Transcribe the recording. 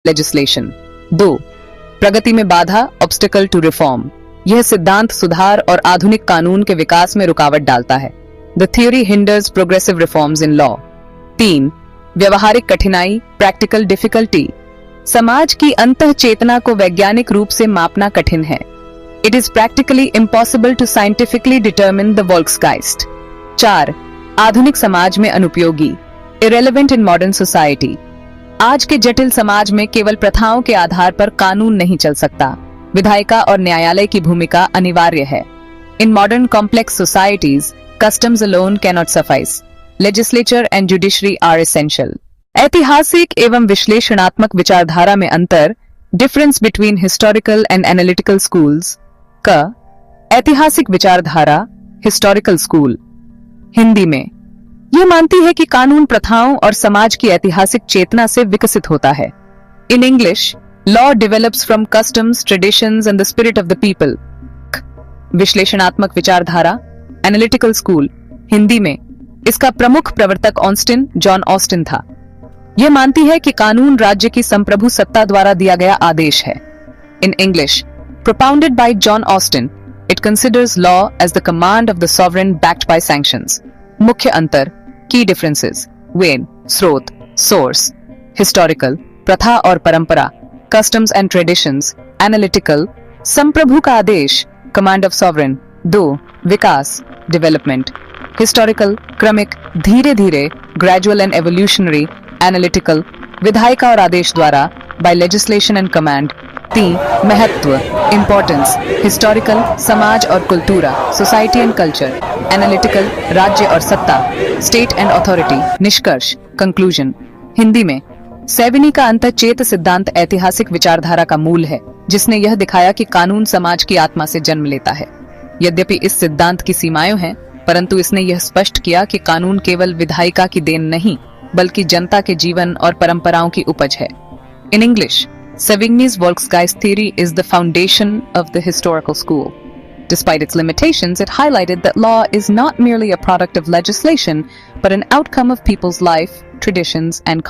Legislation. 2. प्रगति में बाधा, obstacle to reform. यह सिद्धांत सुधार और आधुनिक कानून के विकास में रुकावट डालता है। The theory hinders progressive reforms in law. 3. व्यवहारिक कठिनाई, प्रैक्टिकल डिफिकल्टी। समाज की अंतः चेतना को वैज्ञानिक रूप से मापना कठिन है। It is practically impossible to scientifically determine the Volksgeist. 4. आधुनिक समाज में अनुपयोगी, इरेलेवेंट इन मॉडर्न सोसाइटी। आज के जटिल समाज में केवल प्रथाओं के आधार पर कानून नहीं चल सकता। विधायिका और न्यायालय की भूमिका अनिवार्य है। In modern complex societies, customs alone cannot suffice. Legislature and judiciary are essential. ऐतिहासिक एवं विश्लेषणात्मक विचारधारा में अंतर, difference between historical and analytical schools। क ऐतिहासिक विचारधारा, historical school। हिंदी में यह मानती है कि कानून प्रथाओं और समाज की ऐतिहासिक चेतना से विकसित होता है। In English, law develops from customs, traditions and the spirit of the people। विश्लेषणात्मक विचारधारा, एनालिटिकल स्कूल। हिंदी में इसका प्रमुख प्रवर्तक ऑस्टिन, जॉन ऑस्टिन था। यह मानती है कि कानून राज्य की संप्रभु सत्ता द्वारा दिया गया आदेश है। In English, propounded by John Austin, it considers law as the command of the sovereign backed by sanctions. मुख्य अंतर, की डिफरेंसेस, वेन, स्रोत, सोर्स। हिस्टोरिकल, प्रथा और परंपरा, कस्टम्स एंड ट्रेडिशंस। एनालिटिकल, संप्रभु का आदेश, कमांड ऑफ सॉवरेन। 2. विकास, डेवलपमेंट। हिस्टोरिकल, क्रमिक, धीरे धीरे, ग्रेजुअल एंड एवोल्यूशनरी। एनालिटिकल, विधायिका और आदेश द्वारा, बाय लेजिस्लेशन एंड कमांड। 3. महत्व, इंपॉर्टेंस। हिस्टोरिकल, समाज और कुल्तूरा, सोसाइटी एंड कल्चर। एनालिटिकल, राज्य और सत्ता, स्टेट एंड अथॉरिटी। निष्कर्ष, कंक्लूजन। हिंदी में सेविनी का अंतःचेत सिद्धांत ऐतिहासिक विचारधारा का मूल है, जिसने यह दिखाया कि कानून समाज की आत्मा से जन्म लेता है। यद्यपि इस सिद्धांत की सीमाएं हैं, परंतु इसने यह स्पष्ट किया कि कानून केवल विधायिका की देन नहीं, बल्कि जनता के जीवन और परंपराओं की उपज है। In English, Savigny's Volksgeist theory is the foundation of the historical school. Despite its limitations, it highlighted that law is not merely a product of legislation, but an outcome of people's life, traditions, and